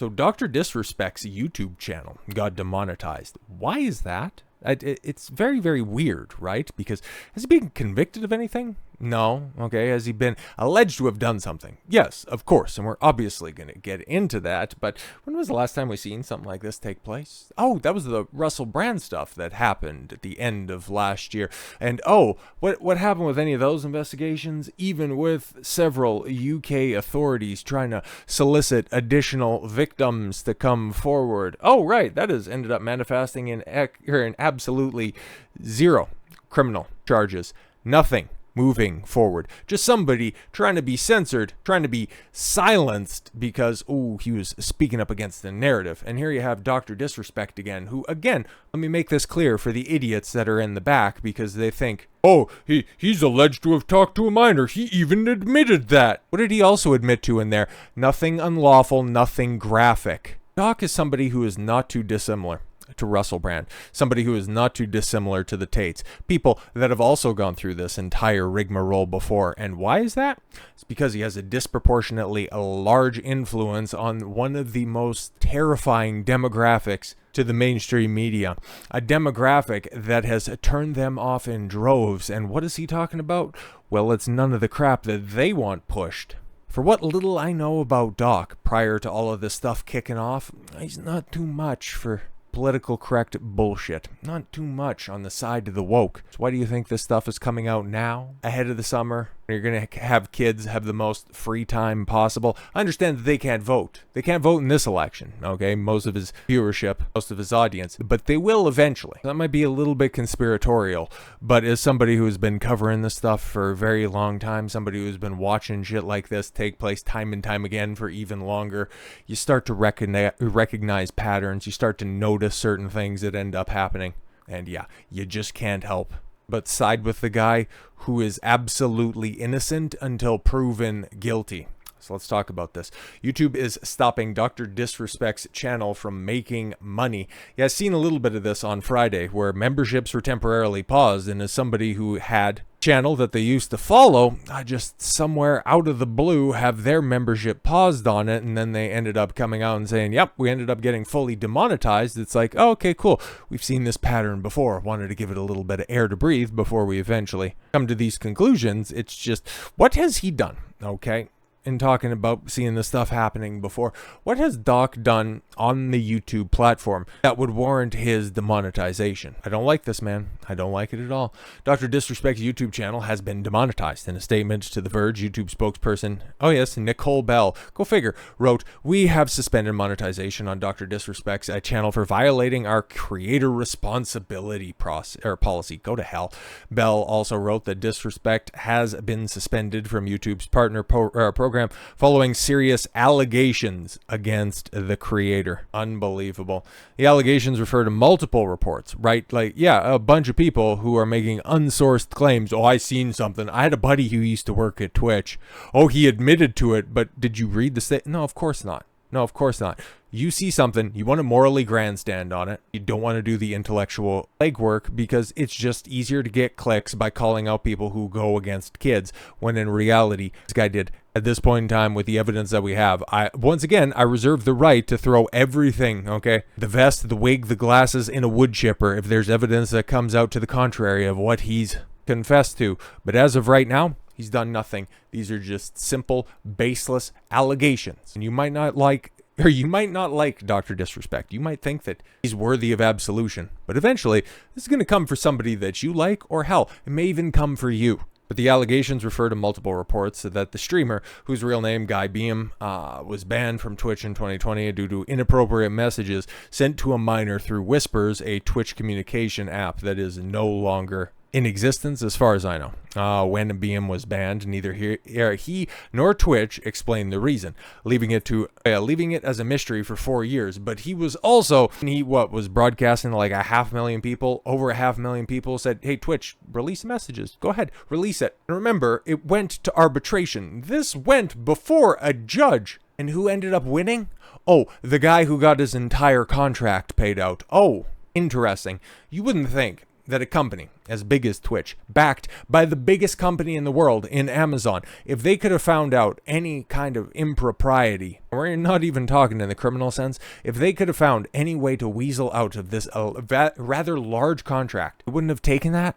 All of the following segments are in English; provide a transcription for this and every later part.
So Dr. Disrespect's YouTube channel got demonetized. Why is that? It's very, very weird, right? Because has he been convicted of anything? No. Okay. Has he been alleged to have done something? Yes, of course. And we're obviously going to get into that. But when was the last time we seen something like this take place? Oh, that was the Russell Brand stuff that happened at the end of last year. And oh, what happened with any of those investigations? Even with several UK authorities trying to solicit additional victims to come forward. Oh, right. That has ended up manifesting in absolutely zero criminal charges. Nothing moving forward. Just somebody trying to be censored, trying to be silenced because, he was speaking up against the narrative. And here you have Dr. Disrespect again, who, again, let me make this clear for the idiots that are in the back because they think, he's alleged to have talked to a minor. He even admitted that. What did he also admit to in there? Nothing unlawful, nothing graphic. Doc is somebody who is not too dissimilar to Russell Brand, somebody who is not too dissimilar to the Tates, people that have also gone through this entire rigmarole before. And why is that? It's because he has a disproportionately large influence on one of the most terrifying demographics to the mainstream media, a demographic that has turned them off in droves. And what is he talking about? Well, it's none of the crap that they want pushed. For what little I know about Doc prior to all of this stuff kicking off, he's not too much for political correct bullshit. Not too much on the side of the woke. So why do you think this stuff is coming out now, ahead of the summer? You're going to have kids have the most free time possible. I understand that they can't vote. They can't vote in this election, okay? Most of his viewership, most of his audience. But they will eventually. That might be a little bit conspiratorial, but as somebody who has been covering this stuff for a very long time, somebody who's been watching shit like this take place time and time again for even longer, you start to recognize patterns. You start to notice certain things that end up happening. And yeah, you just can't help but side with the guy who is absolutely innocent until proven guilty. So let's talk about this. YouTube is stopping Dr. Disrespect's channel from making money. Yeah, I've seen a little bit of this on Friday where memberships were temporarily paused, and as somebody who had channel that they used to follow, I just somewhere out of the blue have their membership paused on it, and then they ended up coming out and saying, yep, we ended up getting fully demonetized. It's like, oh, okay, cool. We've seen this pattern before. Wanted to give it a little bit of air to breathe before we eventually come to these conclusions. It's just, what has he done? Okay. In talking about seeing this stuff happening before, what has Doc done on the YouTube platform that would warrant his demonetization? I don't like this, man. I don't like it at all. Dr. Disrespect's YouTube channel has been demonetized. In a statement to The Verge, YouTube spokesperson, Nicole Bell, go figure, wrote, "We have suspended monetization on Dr. Disrespect's channel for violating our creator responsibility policy." Go to hell. Bell also wrote that Disrespect has been suspended from YouTube's partner program following serious allegations against the creator. Unbelievable. The allegations refer to multiple reports, right? Like, yeah, a bunch of people who are making unsourced claims. Oh, I seen something. I had a buddy who used to work at Twitch. Oh, he admitted to it, but did you read the statement? No, of course not. No, of course not. You see something, you want to morally grandstand on it. You don't want to do the intellectual legwork because it's just easier to get clicks by calling out people who go against kids, when in reality, this guy did. At this point in time, with the evidence that we have, I reserve the right to throw everything, okay? The vest, the wig, the glasses in a wood chipper if there's evidence that comes out to the contrary of what he's confessed to. But as of right now, he's done nothing. These are just simple, baseless allegations. And you might not like Dr. Disrespect. You might think that he's worthy of absolution. But eventually, this is going to come for somebody that you like, or hell, it may even come for you. But the allegations refer to multiple reports that the streamer, whose real name, Beahm, was banned from Twitch in 2020 due to inappropriate messages sent to a minor through Whispers, a Twitch communication app that is no longer in existence as far as I know. When Beahm was banned, neither he nor Twitch explained the reason, leaving it as a mystery for 4 years. But he was also, was broadcasting to like over 500,000 people said, hey, Twitch, release messages. Go ahead, release it. And remember, it went to arbitration. This went before a judge. And who ended up winning? Oh, the guy who got his entire contract paid out. Oh, interesting. You wouldn't think that a company as big as Twitch, backed by the biggest company in the world in Amazon, if they could have found out any kind of impropriety, we're not even talking in the criminal sense, if they could have found any way to weasel out of this rather large contract, it wouldn't have taken that?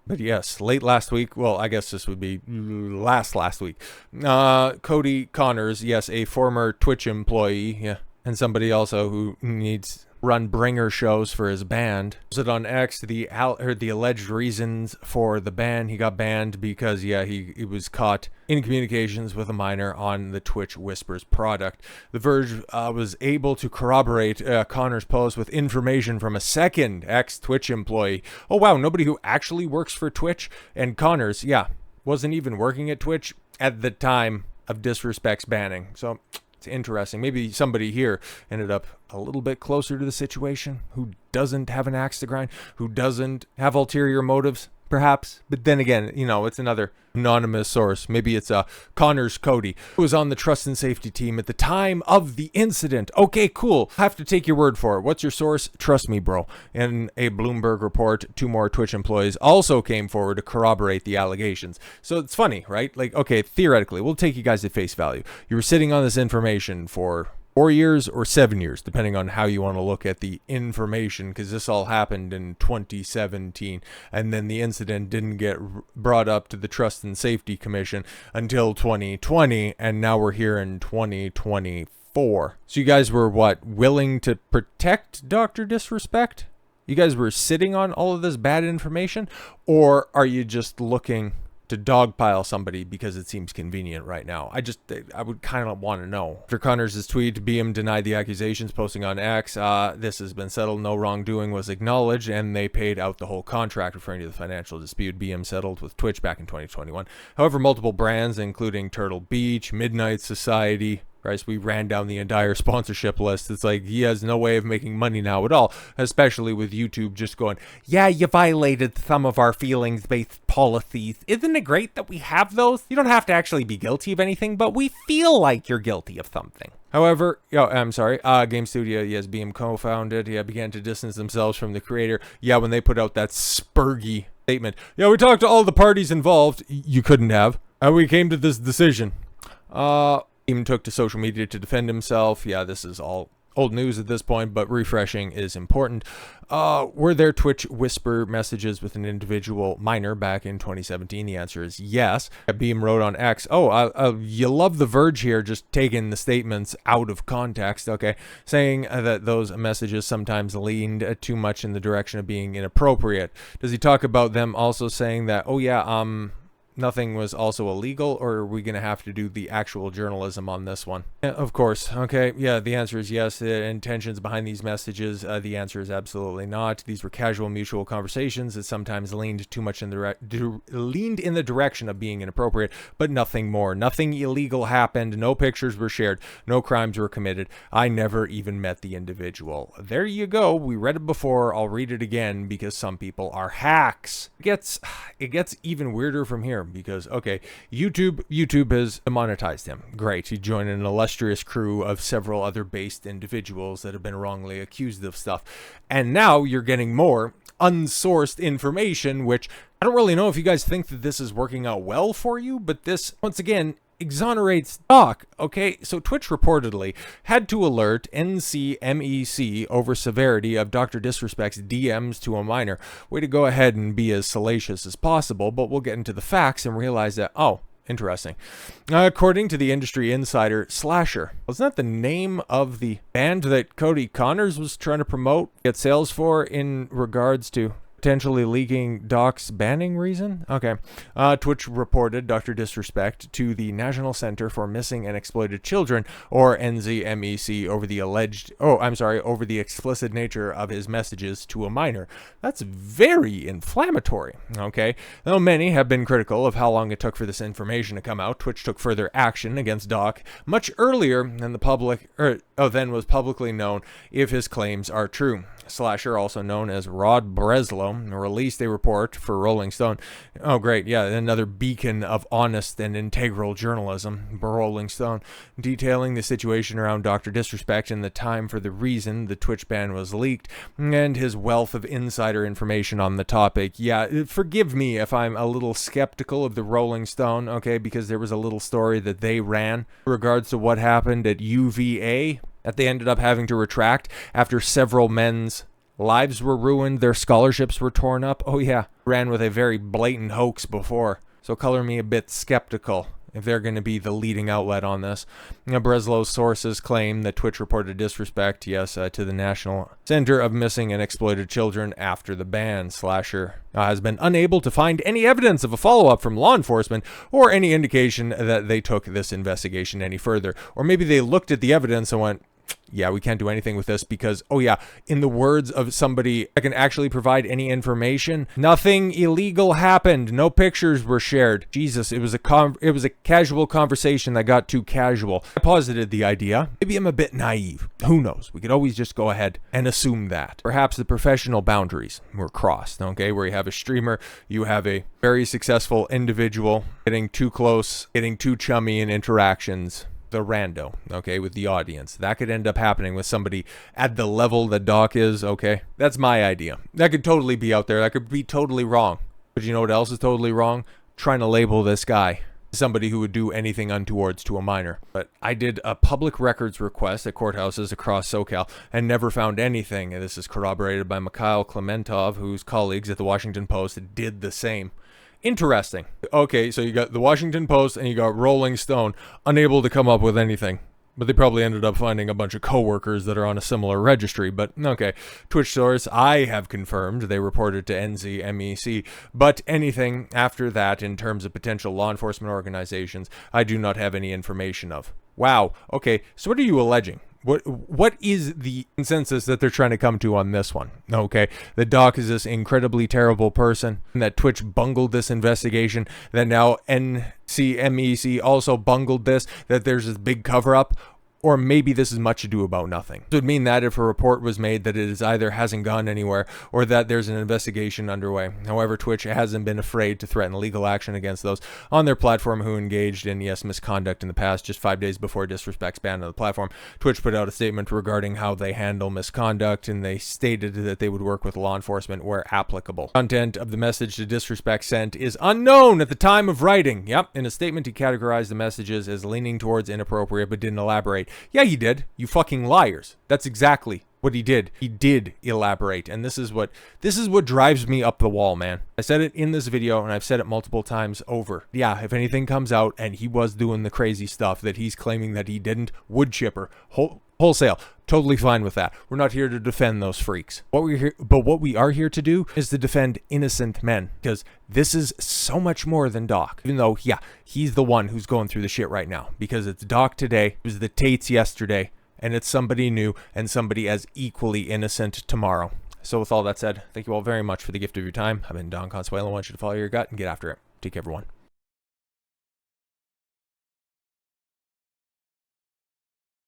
But yes, late last week, well, I guess this would be last week, Cody Connors, yes, a former Twitch employee, yeah, and somebody also who needs run bringer shows for his band. Posted on X the alleged reasons for the ban. He got banned because, yeah, he was caught in communications with a minor on the Twitch Whispers product. The Verge was able to corroborate Connor's post with information from a second ex-Twitch employee. Oh wow, nobody who actually works for Twitch. And Connors, yeah, wasn't even working at Twitch at the time of Disrespect's banning. So it's interesting. Maybe somebody here ended up a little bit closer to the situation, who doesn't have an axe to grind, who doesn't have ulterior motives, perhaps. But then again, you know, it's another anonymous source. Maybe it's Connors Cody, who was on the trust and safety team at the time of the incident. Okay, cool. I have to take your word for it. What's your source? Trust me, bro. In a Bloomberg report, 2 more Twitch employees also came forward to corroborate the allegations. So it's funny, right? Like, okay, theoretically, we'll take you guys at face value. You were sitting on this information for 4 years or 7 years, depending on how you want to look at the information, because this all happened in 2017, and then the incident didn't get brought up to the Trust and Safety Commission until 2020, and now we're here in 2024. So you guys were, what, willing to protect Dr. Disrespect? You guys were sitting on all of this bad information? Or are you just looking to dogpile somebody because it seems convenient right now? I would kind of want to know. After Connors' tweet, Beahm denied the accusations, posting on X, this has been settled, no wrongdoing was acknowledged, and they paid out the whole contract, referring to the financial dispute Beahm settled with Twitch back in 2021. However, multiple brands, including Turtle Beach, Midnight Society, right, we ran down the entire sponsorship list. It's like he has no way of making money now at all, especially with YouTube just going, yeah, you violated some of our feelings-based policies. Isn't it great that we have those? You don't have to actually be guilty of anything, but we feel like you're guilty of something. However, Game Studio, yes, Beahm co-founded, began to distance themselves from the creator. Yeah, when they put out that spurgy statement, yeah, we talked to all the parties involved. You couldn't have. And we came to this decision. Beahm took to social media to defend himself. Yeah, this is all old news at this point, but refreshing is important. Were there Twitch whisper messages with an individual minor back in 2017? The answer is yes. Beahm wrote on X, you love the Verge here, just taking the statements out of context, okay, saying that those messages sometimes leaned too much in the direction of being inappropriate. Does he talk about them also saying that, nothing was also illegal, or are we going to have to do the actual journalism on this one? Yeah, of course. Okay. Yeah, the answer is yes. The intentions behind these messages, the answer is absolutely not. These were casual mutual conversations that sometimes leaned too much in the direction of being inappropriate, but nothing more. Nothing illegal happened. No pictures were shared. No crimes were committed. I never even met the individual. There you go. We read it before. I'll read it again because some people are hacks. It gets even weirder from here. Because, okay, YouTube has demonetized him. Great. He joined an illustrious crew of several other based individuals that have been wrongly accused of stuff. And now you're getting more unsourced information, which I don't really know if you guys think that this is working out well for you, but this, once again, exonerates Doc. Okay, so Twitch reportedly had to alert NCMEC over severity of Dr. Disrespect's DMs to a minor. Way to go ahead and be as salacious as possible, but we'll get into the facts and realize that, interesting. According to the industry insider, Slasher, wasn't that the name of the band that Cody Connors was trying to promote, get sales for in regards to potentially leaking Doc's banning reason? Okay. Twitch reported Dr. Disrespect to the National Center for Missing and Exploited Children, or NCMEC, over the explicit nature of his messages to a minor. That's very inflammatory. Okay. Though many have been critical of how long it took for this information to come out, Twitch took further action against Doc much earlier than the public then was publicly known if his claims are true. Slasher, also known as Rod Breslow, released a report for Rolling Stone. Oh, great. Yeah, another beacon of honest and integral journalism, Rolling Stone, detailing the situation around Dr. Disrespect and the time for the reason the Twitch ban was leaked, and his wealth of insider information on the topic. Yeah, forgive me if I'm a little skeptical of the Rolling Stone, okay, because there was a little story that they ran in regards to what happened at UVA that they ended up having to retract after several men's lives were ruined, their scholarships were torn up. Oh yeah, ran with a very blatant hoax before. So color me a bit skeptical if they're going to be the leading outlet on this. Breslow's sources claim that Twitch reported disrespect, yes, to the National Center of Missing and Exploited Children after the ban. Slasher has been unable to find any evidence of a follow-up from law enforcement or any indication that they took this investigation any further. Or maybe they looked at the evidence and went, yeah, we can't do anything with this because, oh yeah, in the words of somebody that can actually provide any information, nothing illegal happened. No pictures were shared. Jesus, it was a casual conversation that got too casual. I posited the idea. Maybe I'm a bit naive. Who knows? We could always just go ahead and assume that. Perhaps the professional boundaries were crossed, okay? Where you have a streamer, you have a very successful individual getting too close, getting too chummy in interactions. The rando, okay, with the audience. That could end up happening with somebody at the level that Doc is, okay? That's my idea. That could totally be out there. That could be totally wrong. But you know what else is totally wrong? Trying to label this guy somebody who would do anything untowards to a minor. But I did a public records request at courthouses across SoCal and never found anything. And this is corroborated by Mikhail Klementov, whose colleagues at the Washington Post did the same. Interesting. Okay, so you got the Washington Post and you got Rolling Stone, unable to come up with anything. But they probably ended up finding a bunch of coworkers that are on a similar registry. But okay, Twitch source, I have confirmed they reported to NZMEC. But anything after that in terms of potential law enforcement organizations, I do not have any information of. Wow. Okay, so what are you alleging? What is the consensus that they're trying to come to on this one? Okay, the Doc is this incredibly terrible person, and that Twitch bungled this investigation, that now NCMEC also bungled this, that there's this big cover-up, or maybe this is much ado about nothing. It would mean that if a report was made that it is either hasn't gone anywhere or that there's an investigation underway. However, Twitch hasn't been afraid to threaten legal action against those on their platform who engaged in, yes, misconduct in the past. Just 5 days before Disrespect's ban on the platform, Twitch put out a statement regarding how they handle misconduct, and they stated that they would work with law enforcement where applicable. Content of the message to Disrespect sent is unknown at the time of writing. Yep, in a statement he categorized the messages as leaning towards inappropriate but didn't elaborate. Yeah, he did. You fucking liars. That's exactly what he did. He did elaborate. And this is what drives me up the wall, man. I said it in this video and I've said it multiple times over. Yeah, if anything comes out and he was doing the crazy stuff that he's claiming that he didn't, wood chipper, wholesale, totally fine with that. We're not here to defend those freaks. What we are here to do is to defend innocent men, because this is so much more than Doc. Even though, yeah, he's the one who's going through the shit right now, because it's Doc today, it was the Tates yesterday, and it's somebody new and somebody as equally innocent tomorrow. So with all that said, thank you all very much for the gift of your time. I've been Don Consuelo. I want you to follow your gut and get after it. Take care, everyone.